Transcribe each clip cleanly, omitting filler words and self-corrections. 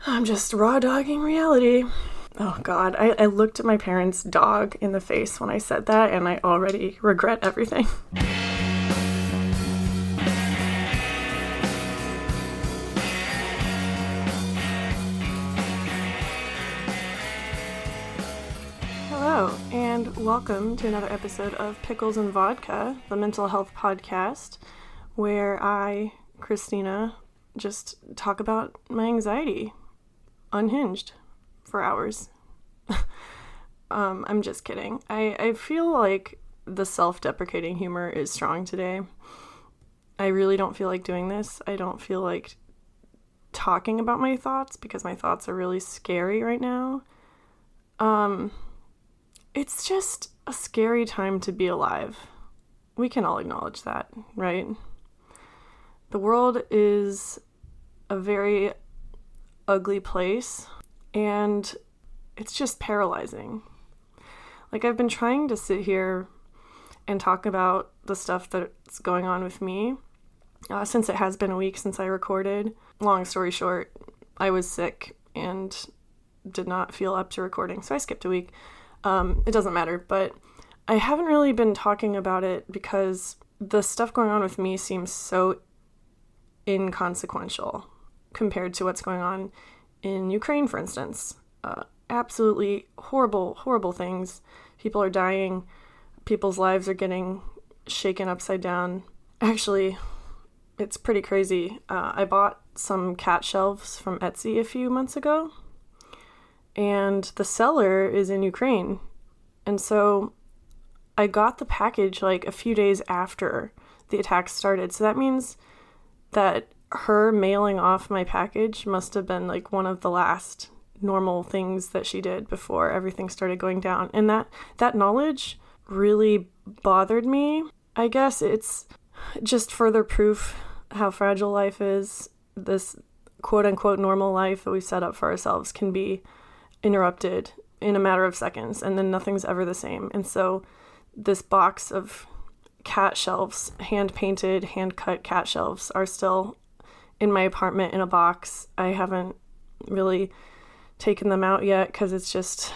I'm just raw dogging reality. Oh God, I looked at my parents' dog in the face when I said that, and I already regret everything. Hello, and welcome to another episode of Pickles and Vodka, the mental health podcast, where I, Christina, just talk about my anxiety, unhinged, for hours. I'm just kidding. I feel like the self-deprecating humor is strong today. I really don't feel like doing this. I don't feel like talking about my thoughts because my thoughts are really scary right now. It's just a scary time to be alive. We can all acknowledge that, right? The world is a very ugly place, and it's just paralyzing. Like, I've been trying to sit here and talk about the stuff that's going on with me since it has been a week since I recorded. Long story short, I was sick and did not feel up to recording, so I skipped a week. It doesn't matter, but I haven't really been talking about it because the stuff going on with me seems so inconsequential compared to what's going on in Ukraine, for instance. Absolutely horrible, horrible things. People are dying. People's lives are getting shaken upside down. Actually, it's pretty crazy. I bought some cat shelves from Etsy a few months ago, and the seller is in Ukraine. And so I got the package like a few days after the attacks started. So that means that her mailing off my package must have been like one of the last normal things that she did before everything started going down. And that knowledge really bothered me. I guess it's just further proof how fragile life is. This quote unquote normal life that we've set up for ourselves can be interrupted in a matter of seconds, and then nothing's ever the same. And so this box of cat shelves, hand-painted, hand-cut cat shelves, are still in my apartment in a box. I haven't really taken them out yet because it's just,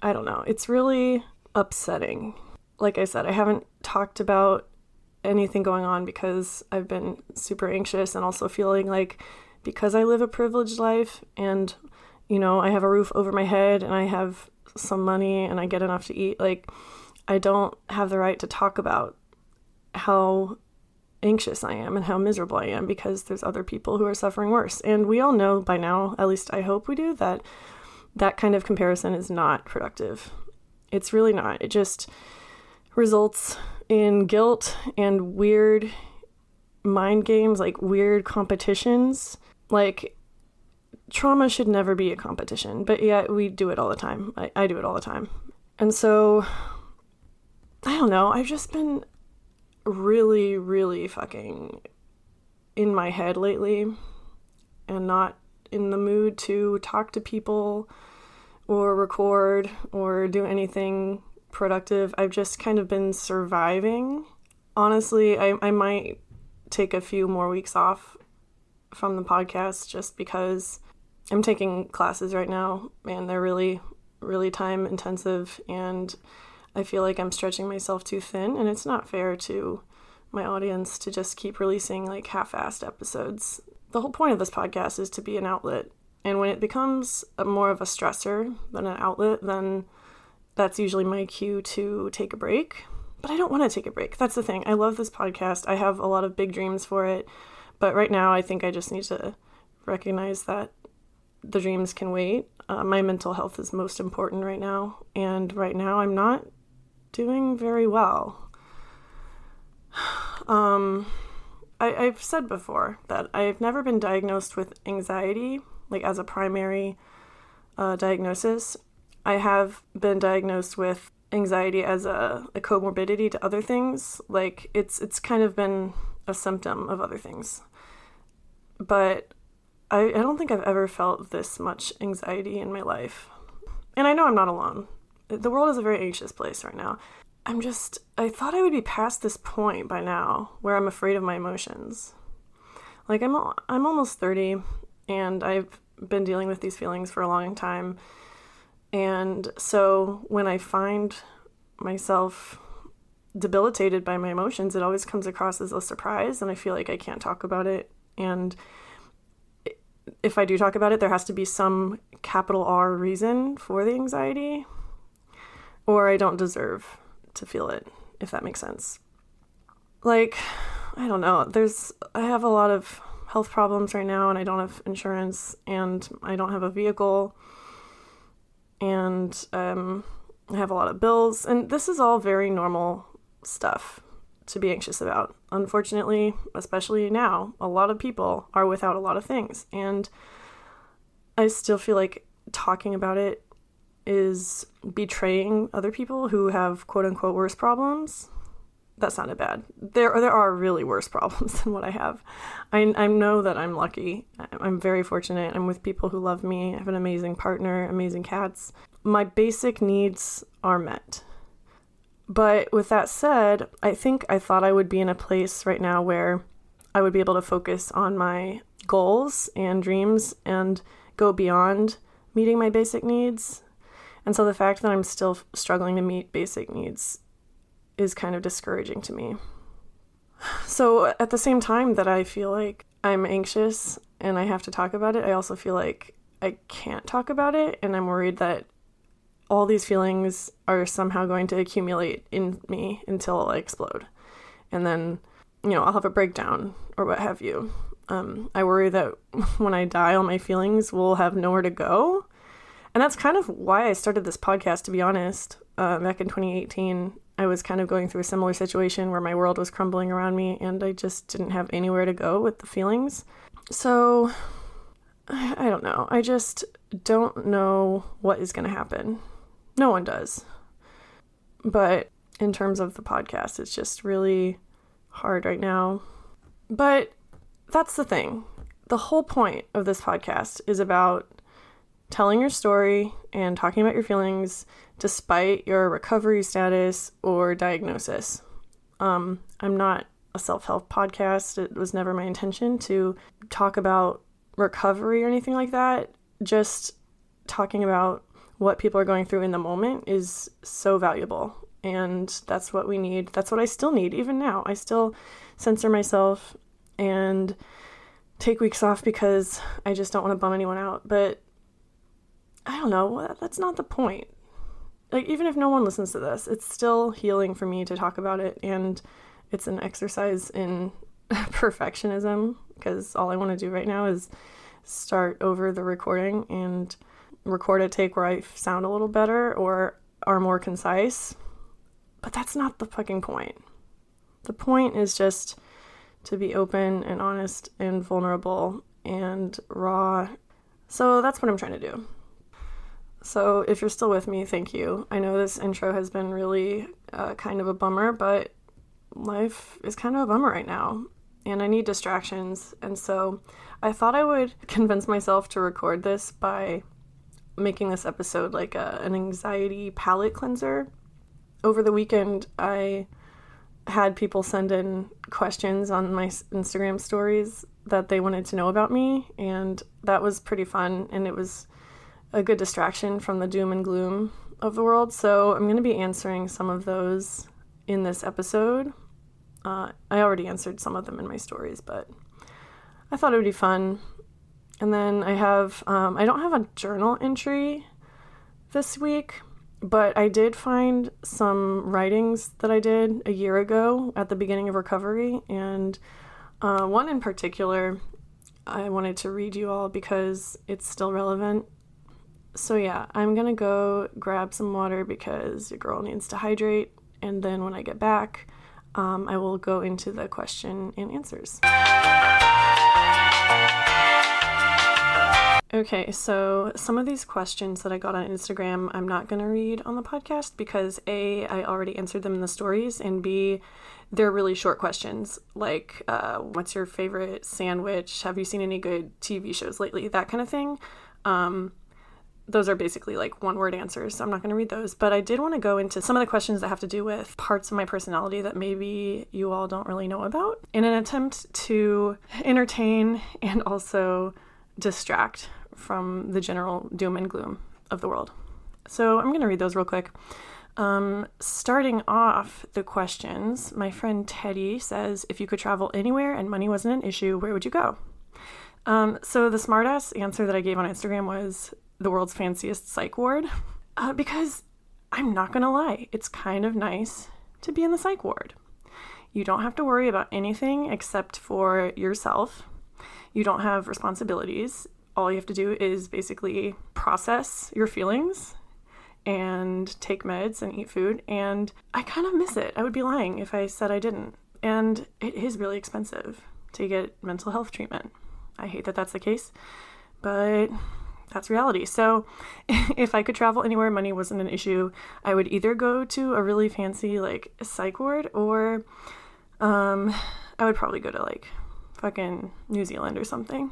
I don't know. It's really upsetting. Like I said, I haven't talked about anything going on because I've been super anxious, and also feeling like because I live a privileged life and, you know, I have a roof over my head and I have some money and I get enough to eat, like, I don't have the right to talk about how anxious I am and how miserable I am because there's other people who are suffering worse. And we all know by now, at least I hope we do, that that kind of comparison is not productive. It's really not. It just results in guilt and weird mind games, like weird competitions. Like, trauma should never be a competition, but yet we do it all the time. I do it all the time. And so, I don't know, I've just been really, really fucking in my head lately and not in the mood to talk to people or record or do anything productive. I've just kind of been surviving. Honestly, I might take a few more weeks off from the podcast just because I'm taking classes right now and they're really, really time intensive, and I feel like I'm stretching myself too thin, and it's not fair to my audience to just keep releasing like half-assed episodes. The whole point of this podcast is to be an outlet, and when it becomes more of a stressor than an outlet, then that's usually my cue to take a break. But I don't want to take a break. That's the thing. I love this podcast. I have a lot of big dreams for it, but right now I think I just need to recognize that the dreams can wait. My mental health is most important right now, and right now I'm not doing very well. I've said before that I've never been diagnosed with anxiety, like as a primary diagnosis. I have been diagnosed with anxiety as a comorbidity to other things. Like, it's kind of been a symptom of other things. But I don't think I've ever felt this much anxiety in my life. And I know I'm not alone. The world is a very anxious place right now. I thought I would be past this point by now where I'm afraid of my emotions. Like, I'm almost 30, and I've been dealing with these feelings for a long time. And so when I find myself debilitated by my emotions, it always comes across as a surprise, and I feel like I can't talk about it. And if I do talk about it, there has to be some capital R reason for the anxiety, or I don't deserve to feel it, if that makes sense. Like, I don't know, I have a lot of health problems right now, and I don't have insurance, and I don't have a vehicle, and I have a lot of bills, and this is all very normal stuff to be anxious about. Unfortunately, especially now, a lot of people are without a lot of things, and I still feel like talking about it is betraying other people who have quote-unquote worse problems. That sounded bad. There are really worse problems than what I have. I know that I'm lucky. I'm very fortunate. I'm with people who love me. I have an amazing partner, amazing cats. My basic needs are met. But with that said, I thought I would be in a place right now where I would be able to focus on my goals and dreams and go beyond meeting my basic needs. And so the fact that I'm still struggling to meet basic needs is kind of discouraging to me. So at the same time that I feel like I'm anxious and I have to talk about it, I also feel like I can't talk about it, and I'm worried that all these feelings are somehow going to accumulate in me until I explode. And then, I'll have a breakdown or what have you. I worry that when I die, all my feelings will have nowhere to go. And that's kind of why I started this podcast, to be honest. Back in 2018, I was kind of going through a similar situation where my world was crumbling around me and I just didn't have anywhere to go with the feelings. So, I don't know. I just don't know what is going to happen. No one does. But in terms of the podcast, it's just really hard right now. But that's the thing. The whole point of this podcast is about telling your story and talking about your feelings despite your recovery status or diagnosis. I'm not a self-help podcast. It was never my intention to talk about recovery or anything like that. Just talking about what people are going through in the moment is so valuable. And that's what we need. That's what I still need even now. I still censor myself and take weeks off because I just don't want to bum anyone out. But I don't know, that's not the point. Like, even if no one listens to this, it's still healing for me to talk about it, and it's an exercise in perfectionism, because all I want to do right now is start over the recording and record a take where I sound a little better or are more concise. But that's not the fucking point. The point is just to be open and honest and vulnerable and raw. So that's what I'm trying to do. So if you're still with me, thank you. I know this intro has been really kind of a bummer, but life is kind of a bummer right now, and I need distractions. And so I thought I would convince myself to record this by making this episode like an anxiety palate cleanser. Over the weekend, I had people send in questions on my Instagram stories that they wanted to know about me, and that was pretty fun, and it was a good distraction from the doom and gloom of the world. So I'm going to be answering some of those in this episode. I already answered some of them in my stories, but I thought it would be fun. And then I don't have a journal entry this week, but I did find some writings that I did a year ago at the beginning of recovery. And one in particular, I wanted to read you all because it's still relevant. So yeah, I'm gonna go grab some water because your girl needs to hydrate, and then when I get back, I will go into the question and answers. Okay, so some of these questions that I got on Instagram, I'm not gonna read on the podcast because A, I already answered them in the stories, and B, they're really short questions, like what's your favorite sandwich? Have you seen any good TV shows lately? That kind of thing. Those are basically like one-word answers, so I'm not going to read those. But I did want to go into some of the questions that have to do with parts of my personality that maybe you all don't really know about, in an attempt to entertain and also distract from the general doom and gloom of the world. So I'm going to read those real quick. Starting off the questions, my friend Teddy says, if you could travel anywhere and money wasn't an issue, where would you go? So the smartass answer that I gave on Instagram was the world's fanciest psych ward, because I'm not going to lie, it's kind of nice to be in the psych ward. You don't have to worry about anything except for yourself. You don't have responsibilities. All you have to do is basically process your feelings and take meds and eat food. And I kind of miss it. I would be lying if I said I didn't. And it is really expensive to get mental health treatment. I hate that that's the case, but that's reality. So if I could travel anywhere, money wasn't an issue, I would either go to a really fancy like psych ward, or I would probably go to like fucking New Zealand or something.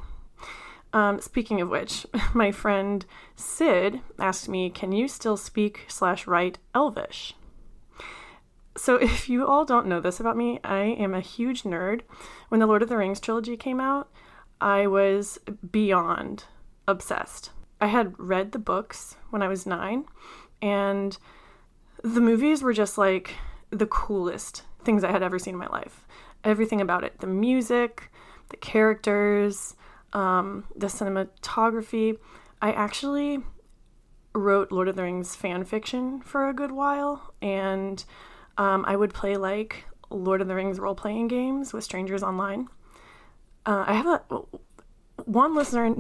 Speaking of which, my friend Sid asked me, can you still speak/write Elvish? So if you all don't know this about me, I am a huge nerd. When the Lord of the Rings trilogy came out, I was beyond obsessed. I had read the books when I was 9, and the movies were just like the coolest things I had ever seen in my life. Everything about it, the music, the characters, the cinematography. I actually wrote Lord of the Rings fan fiction for a good while, and I would play like Lord of the Rings role-playing games with strangers online. I have one listener,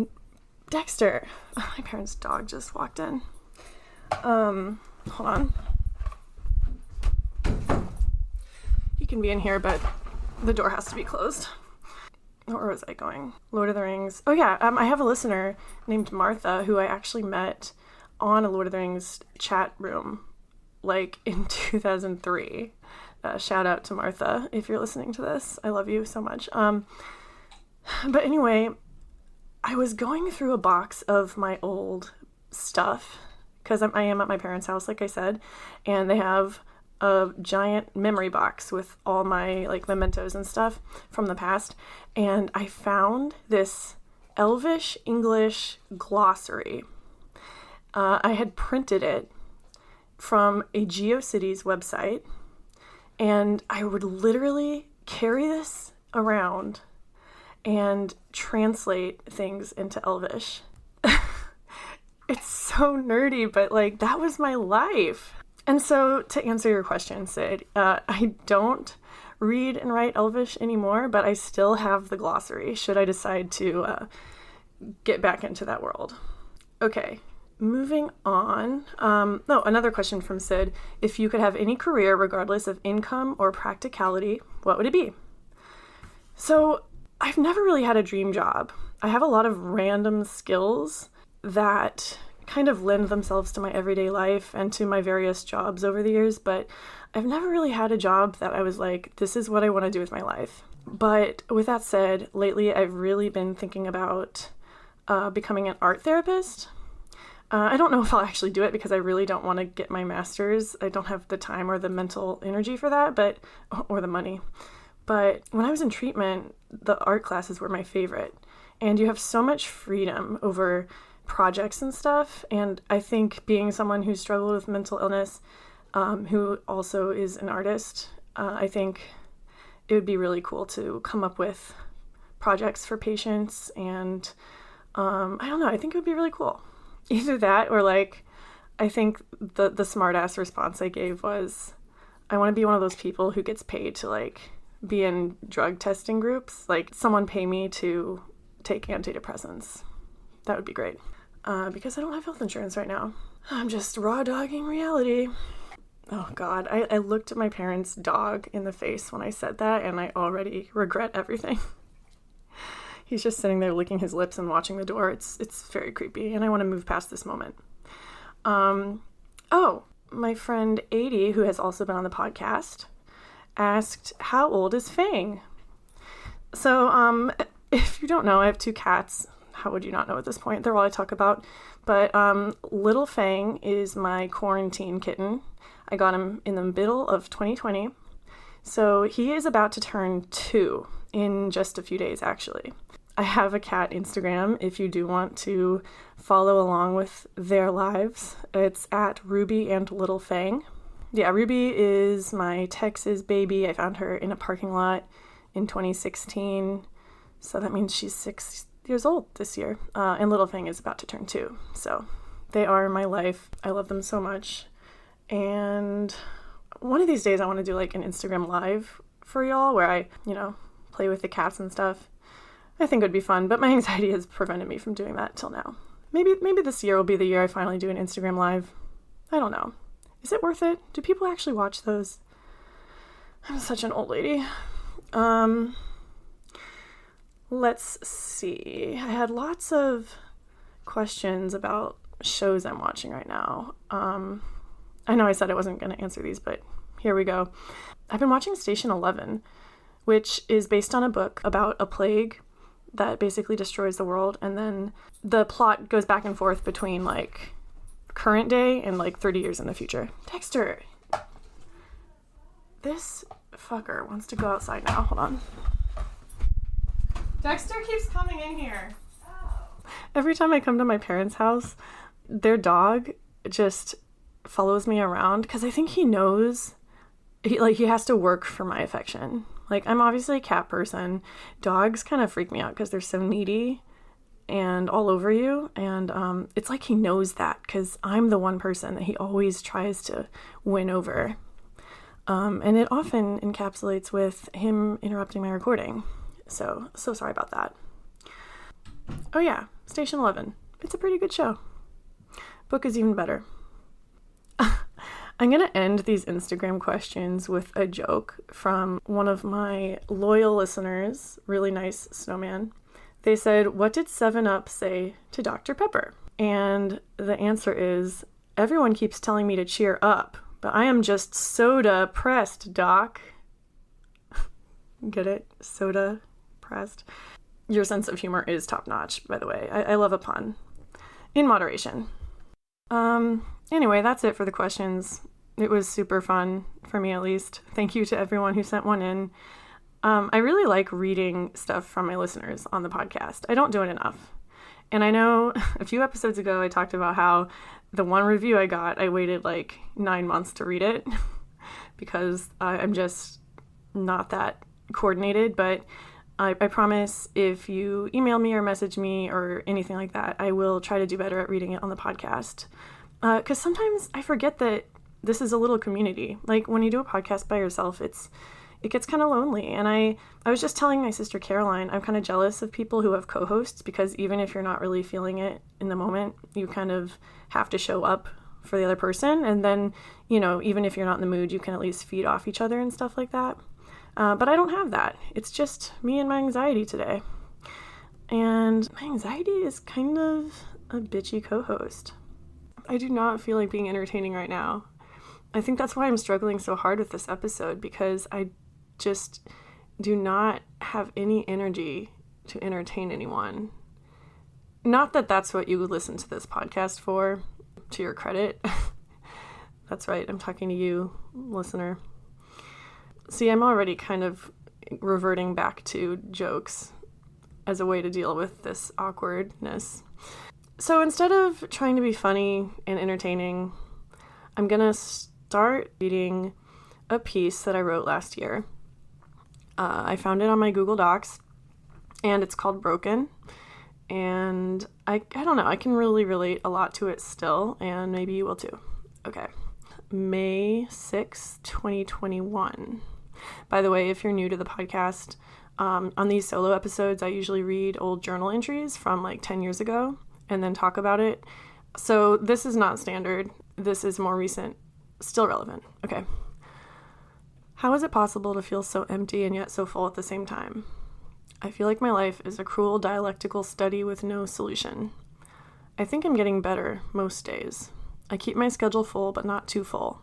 Dexter. My parents' dog just walked in. Hold on. He can be in here, but the door has to be closed. Where was I going? Lord of the Rings. Oh yeah, I have a listener named Martha who I actually met on a Lord of the Rings chat room, like in 2003. Shout out to Martha if you're listening to this. I love you so much. But anyway, I was going through a box of my old stuff because I am at my parents' house, like I said, and they have a giant memory box with all my like mementos and stuff from the past, and I found this Elvish English glossary. I had printed it from a GeoCities website, and I would literally carry this around and translate things into Elvish. It's so nerdy, but like that was my life. And so to answer your question, Sid, I don't read and write Elvish anymore, but I still have the glossary should I decide to get back into that world. Okay, moving on. Another question from Sid. If you could have any career regardless of income or practicality, what would it be? So I've never really had a dream job. I have a lot of random skills that kind of lend themselves to my everyday life and to my various jobs over the years, but I've never really had a job that I was like, this is what I want to do with my life. But with that said, lately I've really been thinking about becoming an art therapist. I don't know if I'll actually do it because I really don't want to get my master's. I don't have the time or the mental energy for that, or the money. But when I was in treatment, the art classes were my favorite. And you have so much freedom over projects and stuff. And I think being someone who struggled with mental illness, who also is an artist, I think it would be really cool to come up with projects for patients. And I don't know, I think it would be really cool. Either that or like, I think the smart ass response I gave was, I want to be one of those people who gets paid to like be in drug testing groups. Like someone pay me to take antidepressants. That would be great. Because I don't have health insurance right now. I'm just raw dogging reality. Oh God, I looked at my parents' dog in the face when I said that, and I already regret everything. He's just sitting there licking his lips and watching the door. It's very creepy, and I want to move past this moment. My friend 80, who has also been on the podcast, asked, how old is Fang? So, if you don't know, I have 2 cats. How would you not know at this point? They're all I talk about. But little Fang is my quarantine kitten. I got him in the middle of 2020. So he is about to turn 2 in just a few days, actually. I have a cat Instagram if you do want to follow along with their lives. It's at Ruby and Little Fang. Yeah, Ruby is my Texas baby. I found her in a parking lot in 2016. So that means she's 6 years old this year. And Little Fang is about to turn 2. So they are my life. I love them so much. And one of these days I want to do like an Instagram live for y'all where I, play with the cats and stuff. I think it would be fun, but my anxiety has prevented me from doing that till now. Maybe this year will be the year I finally do an Instagram live. I don't know. Is it worth it? Do people actually watch those? I'm such an old lady. Let's see. I had lots of questions about shows I'm watching right now. I know I said I wasn't going to answer these, but here we go. I've been watching Station 11, which is based on a book about a plague that basically destroys the world, and then the plot goes back and forth between like current day and like 30 years in the future. Dexter! This fucker wants to go outside now. Hold on. Dexter keeps coming in here. Every time I come to my parents' house, their dog just follows me around because I think he knows he has to work for my affection. Like, I'm obviously a cat person. Dogs kind of freak me out because they're so needy and all over you. And it's like he knows that because I'm the one person that he always tries to win over. And it often encapsulates with him interrupting my recording. So sorry about that. Oh yeah, Station 11. It's a pretty good show. Book is even better. I'm going to end these Instagram questions with a joke from one of my loyal listeners, really nice snowman. They said, "What did 7-Up say to Dr. Pepper?" And the answer is, "Everyone keeps telling me to cheer up, but I am just soda pressed, Doc." Get it? Soda pressed. Your sense of humor is top notch, by the way. I love a pun. In moderation. Anyway, that's it for the questions. It was super fun, for me at least. Thank you to everyone who sent one in. I really like reading stuff from my listeners on the podcast. I don't do it enough. And I know a few episodes ago I talked about how the one review I got, I waited like 9 months to read it because I'm just not that coordinated. But I promise if you email me or message me or anything like that, I will try to do better at reading it on the podcast. Because sometimes I forget that this is a little community. Like when you do a podcast by yourself, it gets kind of lonely. And I was just telling my sister Caroline, I'm kind of jealous of people who have co-hosts because even if you're not really feeling it in the moment, you kind of have to show up for the other person. And then, even if you're not in the mood, you can at least feed off each other and stuff like that. But I don't have that. It's just me and my anxiety today. And my anxiety is kind of a bitchy co-host. I do not feel like being entertaining right now. I think that's why I'm struggling so hard with this episode, because I just do not have any energy to entertain anyone. Not that that's what you would listen to this podcast for, to your credit. That's right, I'm talking to you, listener. See, I'm already kind of reverting back to jokes as a way to deal with this awkwardness. So instead of trying to be funny and entertaining, I'm going to start reading a piece that I wrote last year. I found it on my Google Docs, and it's called Broken. And I don't know, I can really relate a lot to it still, and maybe you will too. Okay. May 6, 2021. By the way, if you're new to the podcast, on these solo episodes, I usually read old journal entries from like 10 years ago and then talk about it. So this is not standard. This is more recent, still relevant. Okay. How is it possible to feel so empty and yet so full at the same time? I feel like my life is a cruel dialectical study with no solution. I think I'm getting better most days. I keep my schedule full, but not too full.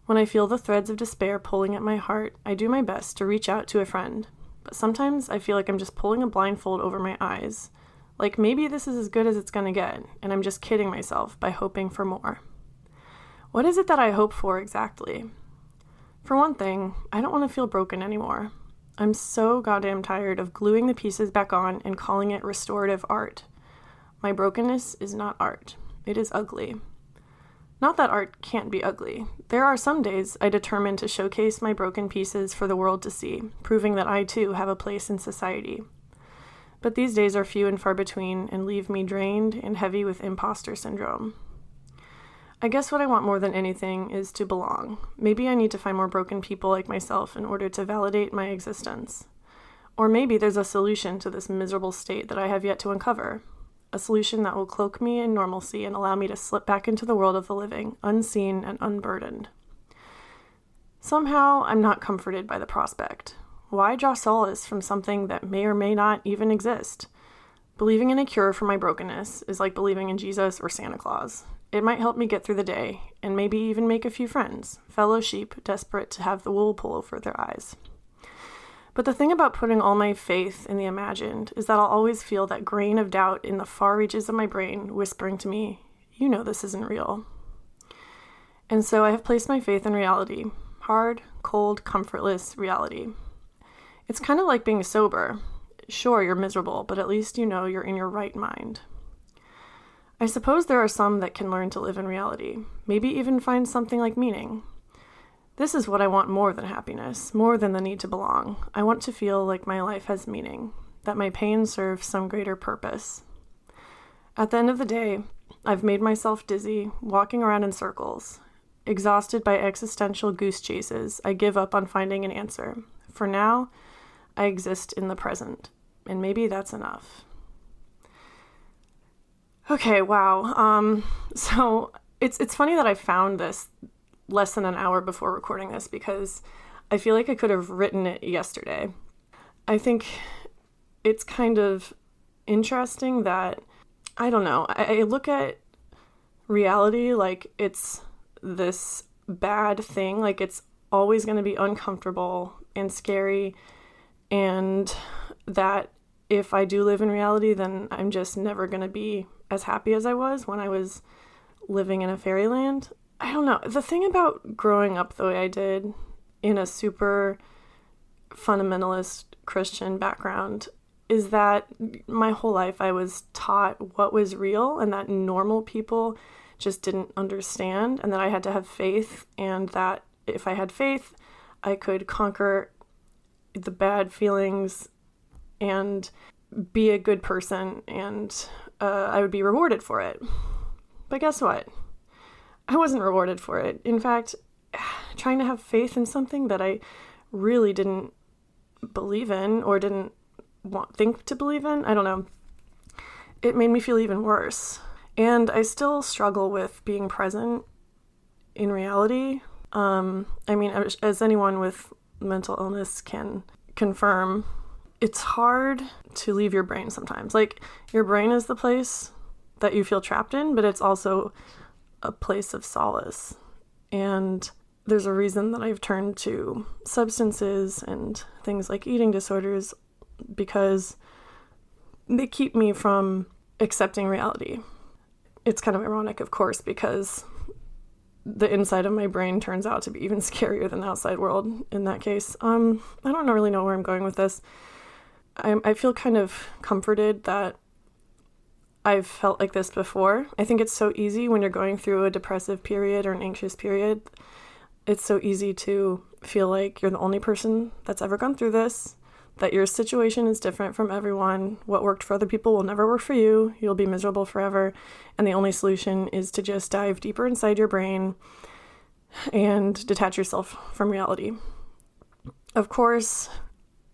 When I feel the threads of despair pulling at my heart, I do my best to reach out to a friend. But sometimes I feel like I'm just pulling a blindfold over my eyes. Like maybe this is as good as it's gonna get, and I'm just kidding myself by hoping for more. What is it that I hope for exactly? For one thing, I don't want to feel broken anymore. I'm so goddamn tired of gluing the pieces back on and calling it restorative art. My brokenness is not art. It is ugly. Not that art can't be ugly. There are some days I determine to showcase my broken pieces for the world to see, proving that I too have a place in society. But these days are few and far between and leave me drained and heavy with imposter syndrome. I guess what I want more than anything is to belong. Maybe I need to find more broken people like myself in order to validate my existence. Or maybe there's a solution to this miserable state that I have yet to uncover. A solution that will cloak me in normalcy and allow me to slip back into the world of the living, unseen and unburdened. Somehow, I'm not comforted by the prospect. Why draw solace from something that may or may not even exist? Believing in a cure for my brokenness is like believing in Jesus or Santa Claus. It might help me get through the day, and maybe even make a few friends, fellow sheep desperate to have the wool pull over their eyes. But the thing about putting all my faith in the imagined is that I'll always feel that grain of doubt in the far reaches of my brain whispering to me, you know this isn't real. And so I have placed my faith in reality, hard, cold, comfortless reality. It's kind of like being sober. Sure, you're miserable, but at least you know you're in your right mind. I suppose there are some that can learn to live in reality, maybe even find something like meaning. This is what I want more than happiness, more than the need to belong. I want to feel like my life has meaning, that my pain serves some greater purpose. At the end of the day, I've made myself dizzy, walking around in circles. Exhausted by existential goose chases, I give up on finding an answer. For now, I exist in the present, and maybe that's enough. Okay, wow. So it's funny that I found this less than an hour before recording this because I feel like I could have written it yesterday. I think it's kind of interesting that, I don't know, I look at reality like it's this bad thing, like it's always going to be uncomfortable and scary, and that if I do live in reality, then I'm just never going to be as happy as I was when I was living in a fairyland. I don't know. The thing about growing up the way I did in a super fundamentalist Christian background is that my whole life I was taught what was real and that normal people just didn't understand, and that I had to have faith, and that if I had faith, I could conquer the bad feelings and be a good person, and I would be rewarded for it. But guess what? I wasn't rewarded for it. In fact, trying to have faith in something that I really didn't believe in or didn't think to believe in, I don't know, it made me feel even worse. And I still struggle with being present in reality. I mean, as anyone with mental illness can confirm, it's hard to leave your brain sometimes. Like, your brain is the place that you feel trapped in, but it's also a place of solace. And there's a reason that I've turned to substances and things like eating disorders, because they keep me from accepting reality. It's kind of ironic, of course, because the inside of my brain turns out to be even scarier than the outside world in that case. I don't really know where I'm going with this. I feel kind of comforted that I've felt like this before. I think it's so easy when you're going through a depressive period or an anxious period. It's so easy to feel like you're the only person that's ever gone through this, that your situation is different from everyone. What worked for other people will never work for you. You'll be miserable forever. And the only solution is to just dive deeper inside your brain and detach yourself from reality. Of course,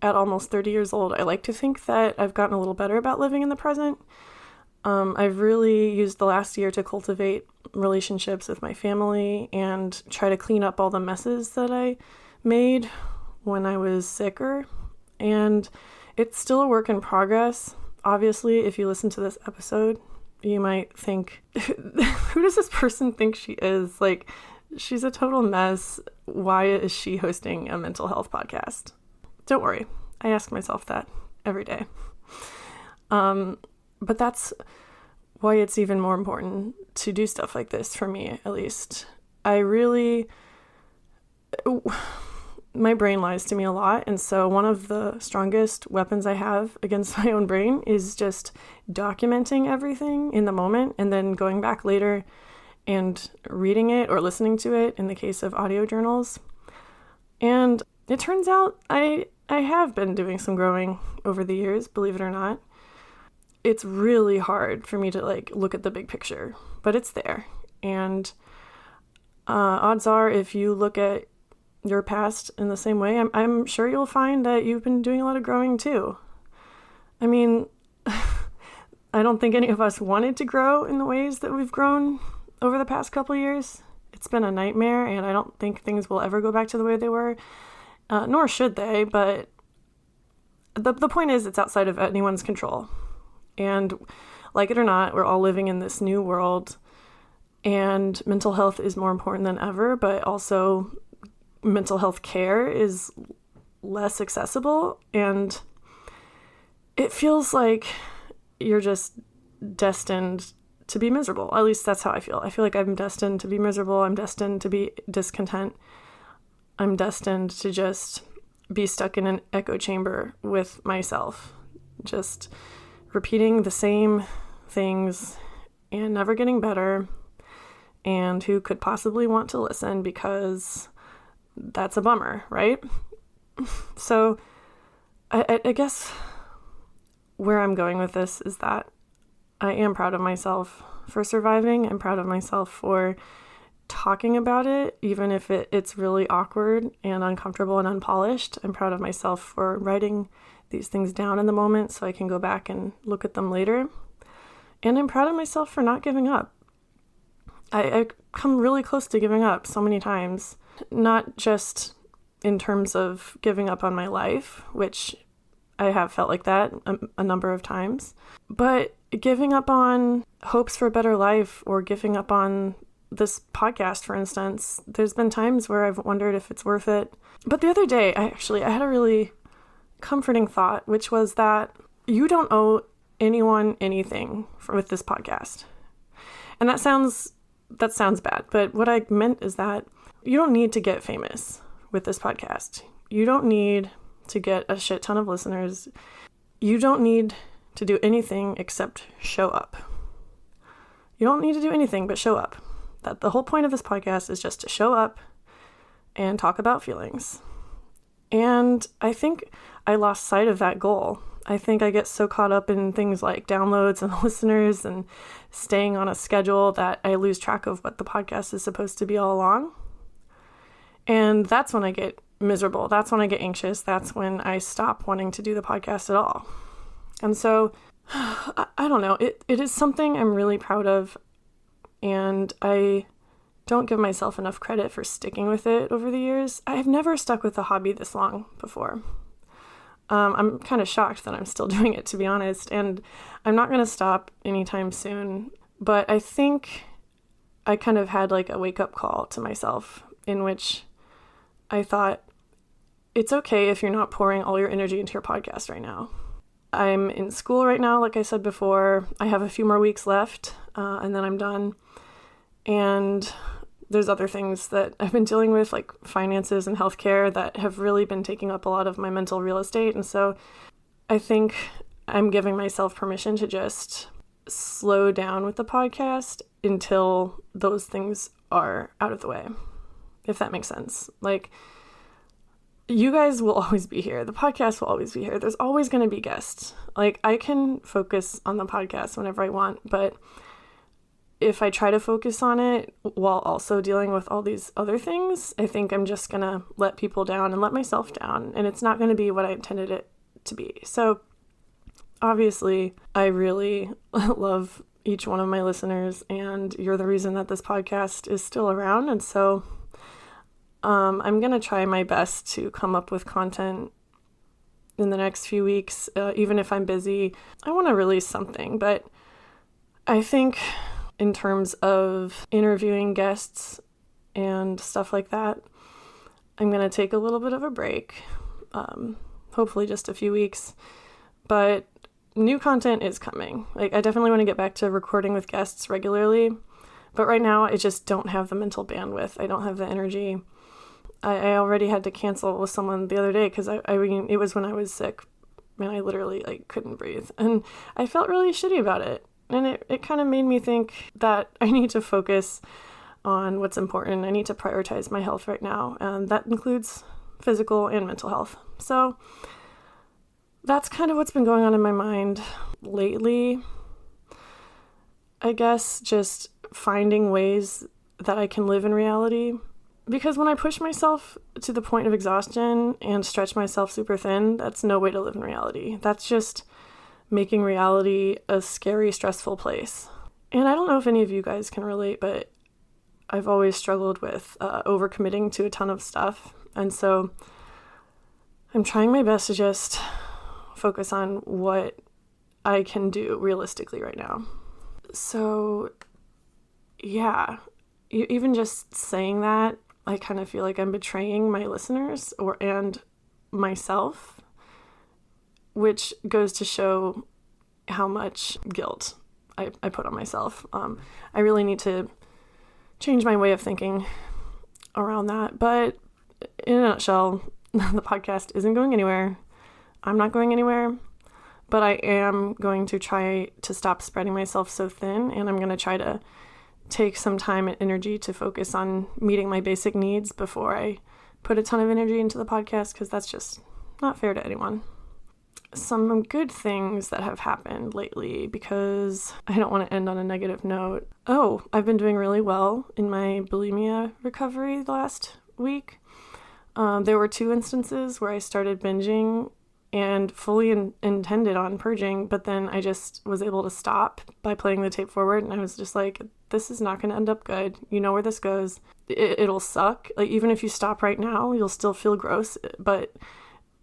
at almost 30 years old, I like to think that I've gotten a little better about living in the present. I've really used the last year to cultivate relationships with my family and try to clean up all the messes that I made when I was sicker. And it's still a work in progress. Obviously, if you listen to this episode, you might think, who does this person think she is? Like, she's a total mess. Why is she hosting a mental health podcast? Don't worry. I ask myself that every day. But that's why it's even more important to do stuff like this, for me, at least. I really... my brain lies to me a lot. And so one of the strongest weapons I have against my own brain is just documenting everything in the moment and then going back later and reading it or listening to it in the case of audio journals. And it turns out I have been doing some growing over the years, believe it or not. It's really hard for me to like look at the big picture, but it's there. And odds are, if you look at your past in the same way, I'm sure you'll find that you've been doing a lot of growing too. I mean, I don't think any of us wanted to grow in the ways that we've grown over the past couple of years. It's been a nightmare, and I don't think things will ever go back to the way they were, nor should they, but the point is it's outside of anyone's control. And like it or not, we're all living in this new world, and mental health is more important than ever, but also mental health care is less accessible, and it feels like you're just destined to be miserable. At least that's how I feel. I feel like I'm destined to be miserable. I'm destined to be discontent. I'm destined to just be stuck in an echo chamber with myself, just repeating the same things and never getting better. And who could possibly want to listen, because that's a bummer, right? So I guess where I'm going with this is that I am proud of myself for surviving. I'm proud of myself for talking about it, even if it's really awkward and uncomfortable and unpolished. I'm proud of myself for writing these things down in the moment so I can go back and look at them later. And I'm proud of myself for not giving up. I come really close to giving up so many times, not just in terms of giving up on my life, which I have felt like that a number of times, but giving up on hopes for a better life, or giving up on this podcast, for instance. There's been times where I've wondered if it's worth it. But the other day, I had a really comforting thought, which was that you don't owe anyone anything with this podcast. And that sounds bad, but what I meant is that you don't need to get famous with this podcast. You don't need to get a shit ton of listeners. You don't need to do anything except show up. You don't need to do anything but show up. That the whole point of this podcast is just to show up and talk about feelings. And I think I lost sight of that goal. I think I get so caught up in things like downloads and listeners and staying on a schedule that I lose track of what the podcast is supposed to be all along. And that's when I get miserable. That's when I get anxious. That's when I stop wanting to do the podcast at all. And so, I don't know. It is something I'm really proud of. And I don't give myself enough credit for sticking with it over the years. I've never stuck with a hobby this long before. I'm kind of shocked that I'm still doing it, to be honest, and I'm not going to stop anytime soon. But I think I kind of had like a wake-up call to myself in which I thought, it's okay if you're not pouring all your energy into your podcast right now. I'm in school right now, like I said before. I have a few more weeks left, and then I'm done. And there's other things that I've been dealing with, like finances and healthcare, that have really been taking up a lot of my mental real estate. And so I think I'm giving myself permission to just slow down with the podcast until those things are out of the way, if that makes sense. Like, you guys will always be here. The podcast will always be here. There's always going to be guests. Like, I can focus on the podcast whenever I want, but if I try to focus on it while also dealing with all these other things, I think I'm just going to let people down and let myself down, and it's not going to be what I intended it to be. So obviously, I really love each one of my listeners, and you're the reason that this podcast is still around. And so I'm going to try my best to come up with content in the next few weeks. Even if I'm busy, I want to release something. But I think in terms of interviewing guests and stuff like that, I'm going to take a little bit of a break, hopefully just a few weeks. But new content is coming. Like, I definitely want to get back to recording with guests regularly. But right now, I just don't have the mental bandwidth. I don't have the energy. I already had to cancel with someone the other day because I mean, it was when I was sick and I literally like couldn't breathe. And I felt really shitty about it. And it kind of made me think that I need to focus on what's important. I need to prioritize my health right now. And that includes physical and mental health. So that's kind of what's been going on in my mind lately. I guess just finding ways that I can live in reality. Because when I push myself to the point of exhaustion and stretch myself super thin, that's no way to live in reality. That's just making reality a scary, stressful place. And I don't know if any of you guys can relate, but I've always struggled with overcommitting to a ton of stuff. And so I'm trying my best to just focus on what I can do realistically right now. So, yeah, even just saying that, I kind of feel like I'm betraying my listeners and myself, which goes to show how much guilt I put on myself. I really need to change my way of thinking around that. But in a nutshell, the podcast isn't going anywhere. I'm not going anywhere. But I am going to try to stop spreading myself so thin, and I'm going to try to take some time and energy to focus on meeting my basic needs before I put a ton of energy into the podcast, because that's just not fair to anyone. Some good things that have happened lately, because I don't want to end on a negative note. Oh, I've been doing really well in my bulimia recovery the last week. There were 2 instances where I started binging and fully intended on purging, but then I just was able to stop by playing the tape forward, and I was just like, this is not going to end up good. You know where this goes. It'll suck. Like, even if you stop right now, you'll still feel gross, but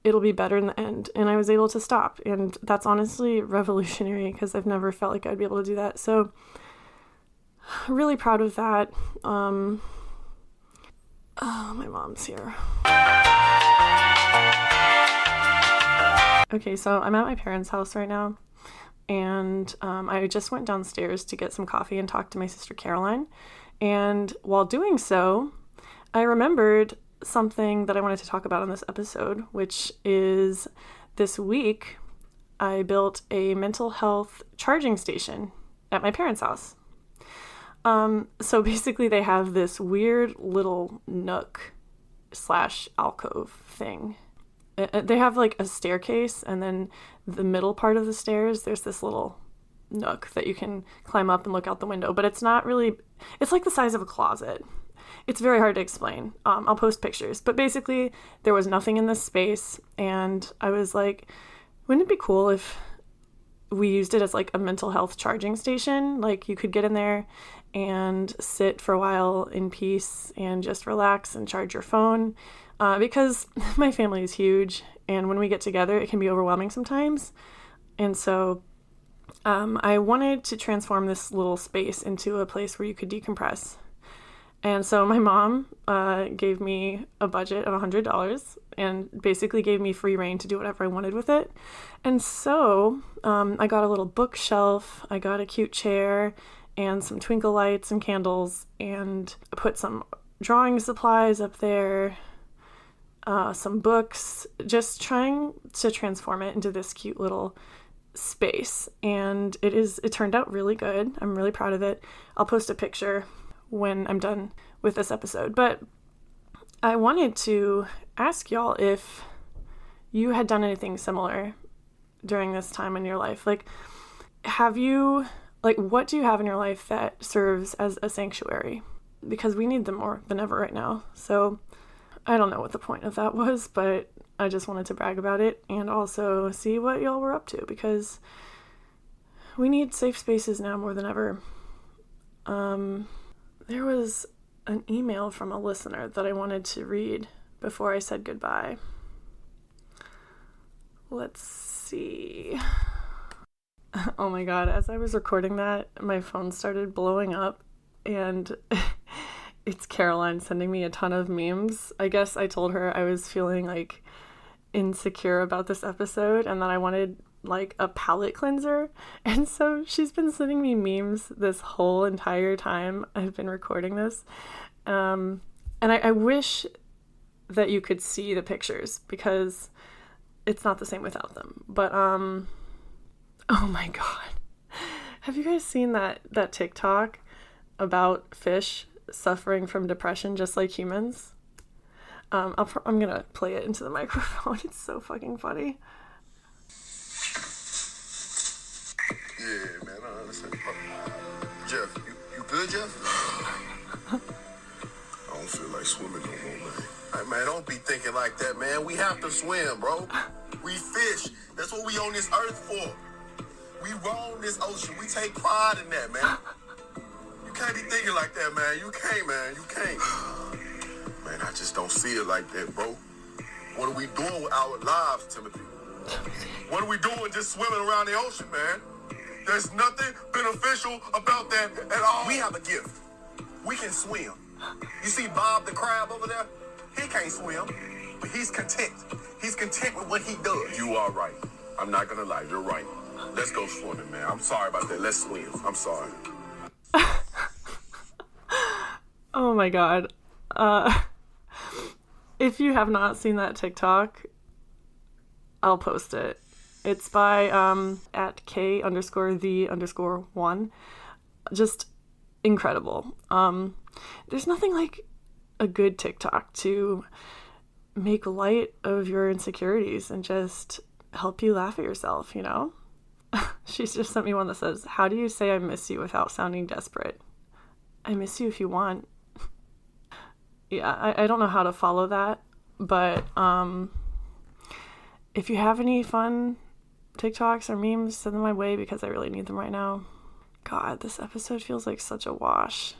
it'll be better in the end. And I was able to stop, and that's honestly revolutionary because I've never felt like I'd be able to do that. So really proud of that. Oh, my mom's here. Okay, so I'm at my parents' house right now, and I just went downstairs to get some coffee and talk to my sister Caroline. And while doing so, I remembered something that I wanted to talk about on this episode, which is this week I built a mental health charging station at my parents' house. So basically they have this weird little nook / alcove thing. They have like a staircase, and then the middle part of the stairs, there's this little nook that you can climb up and look out the window, but it's not really, it's like the size of a closet. It's very hard to explain. I'll post pictures, but basically there was nothing in this space, and I was like, wouldn't it be cool if we used it as like a mental health charging station? Like, you could get in there and sit for a while in peace and just relax and charge your phone. Because my family is huge, and when we get together, it can be overwhelming sometimes. And so I wanted to transform this little space into a place where you could decompress. And so my mom gave me a budget of $100 and basically gave me free reign to do whatever I wanted with it. And so I got a little bookshelf, I got a cute chair and some twinkle lights and candles, and put some drawing supplies up there, some books, just trying to transform it into this cute little space. And it turned out really good. I'm really proud of it. I'll post a picture when I'm done with this episode. But I wanted to ask y'all if you had done anything similar during this time in your life. Like, what do you have in your life that serves as a sanctuary? Because we need them more than ever right now. So I don't know what the point of that was, but I just wanted to brag about it and also see what y'all were up to, because we need safe spaces now more than ever. There was an email from a listener that I wanted to read before I said goodbye. Let's see. Oh my God, as I was recording that, my phone started blowing up, and it's Caroline sending me a ton of memes. I guess I told her I was feeling like insecure about this episode and that I wanted like a palate cleanser. And so she's been sending me memes this whole entire time I've been recording this. And I wish that you could see the pictures because it's not the same without them. But, oh my God. Have you guys seen that TikTok about fish suffering from depression just like humans? I'm gonna play it into the microphone. It's so fucking funny. Yeah, man, I understand. Jeff, you good, Jeff? I don't feel like swimming no more, man. Hey, man, don't be thinking like that, man. We have to swim, bro. We fish. That's what we on this earth for. We roam this ocean. We take pride in that, man. You can't be thinking like that, man. You can't, man. You can't. Man, I just don't see it like that, bro. What are we doing with our lives, Timothy? What are we doing just swimming around the ocean, man? There's nothing beneficial about that at all. We have a gift. We can swim. You see Bob the crab over there? He can't swim, but he's content. He's content with what he does. You are right. I'm not gonna lie. You're right. Let's go swimming, man. I'm sorry about that. Let's swim. I'm sorry. Oh my God. If you have not seen that TikTok, I'll post it. It's by at K_the_1. Just incredible. There's nothing like a good TikTok to make light of your insecurities and just help you laugh at yourself, you know? She's just sent me one that says, "How do you say I miss you without sounding desperate? I miss you if you want." Yeah, I don't know how to follow that, but if you have any fun TikToks or memes, send them my way because I really need them right now. God, this episode feels like such a wash.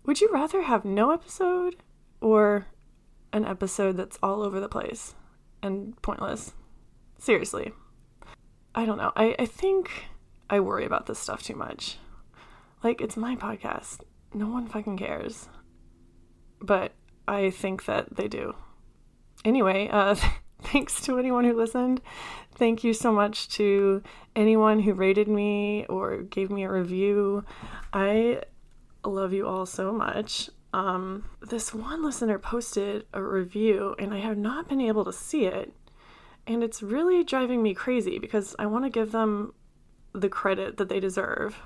Would you rather have no episode or an episode that's all over the place and pointless? Seriously. I don't know. I think I worry about this stuff too much. Like, it's my podcast. No one fucking cares. But I think that they do. Anyway, thanks to anyone who listened. Thank you so much to anyone who rated me or gave me a review. I love you all so much. This one listener posted a review and I have not been able to see it. And it's really driving me crazy because I want to give them the credit that they deserve.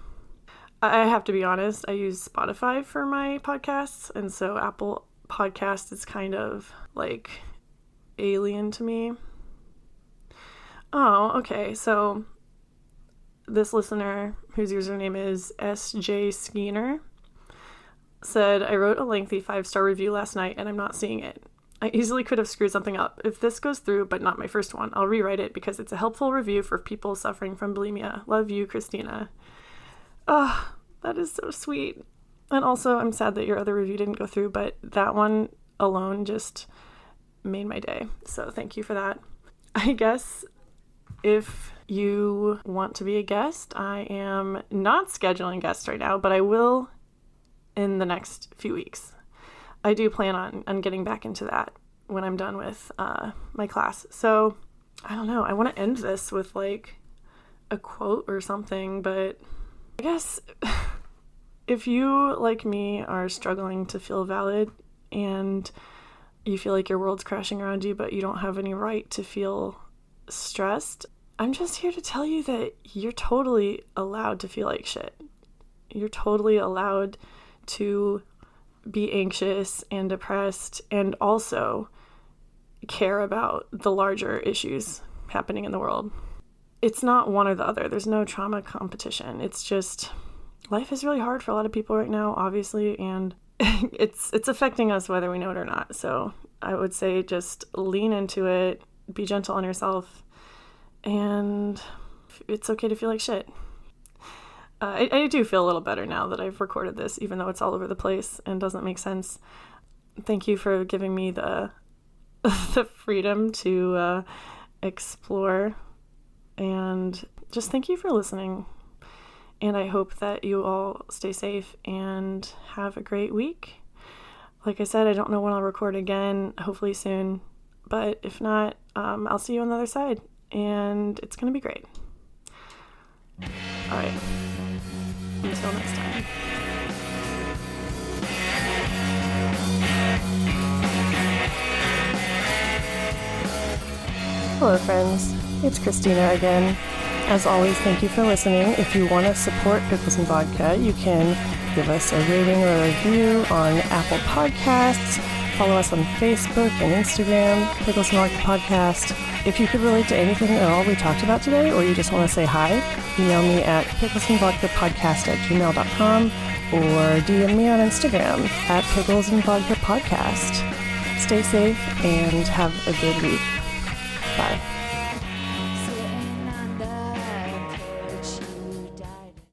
I have to be honest, I use Spotify for my podcasts, and so Apple Podcast is kind of like alien to me. Oh, okay, so this listener, whose username is SJ Skeener, said, "I wrote a lengthy 5-star review last night and I'm not seeing it. I easily could have screwed something up. If this goes through, but not my first one, I'll rewrite it because it's a helpful review for people suffering from bulimia. Love you, Christina." Oh, that is so sweet. And also, I'm sad that your other review didn't go through, but that one alone just made my day. So thank you for that. I guess if you want to be a guest, I am not scheduling guests right now, but I will in the next few weeks. I do plan on getting back into that when I'm done with my class. So, I don't know. I want to end this with like a quote or something, but I guess if you, like me, are struggling to feel valid and you feel like your world's crashing around you, but you don't have any right to feel stressed, I'm just here to tell you that you're totally allowed to feel like shit. You're totally allowed to be anxious and depressed and also care about the larger issues happening in the world. It's not one or the other. There's no trauma competition. It's just life is really hard for a lot of people right now, obviously, and it's affecting us whether we know it or not. So I would say just lean into it, be gentle on yourself, and it's okay to feel like shit. I do feel a little better now that I've recorded this, even though it's all over the place and doesn't make sense. Thank you for giving me the freedom to explore, and just thank you for listening. And I hope that you all stay safe and have a great week. Like I said, I don't know when I'll record again, hopefully soon. But if not, I'll see you on the other side. And it's going to be great. All right. Until next time. Hello friends, it's Christina again. As always, thank you for listening. If you want to support Pickles and Vodka, you can give us a rating or a review on Apple Podcasts. Follow us on Facebook and Instagram, Pickles and Vodka Podcast. If you could relate to anything at all we talked about today, or you just want to say hi, email me at picklesandvodkapodcast@gmail.com or DM me on Instagram at Pickles and Vodka Podcast. Stay safe and have a good week. Bye.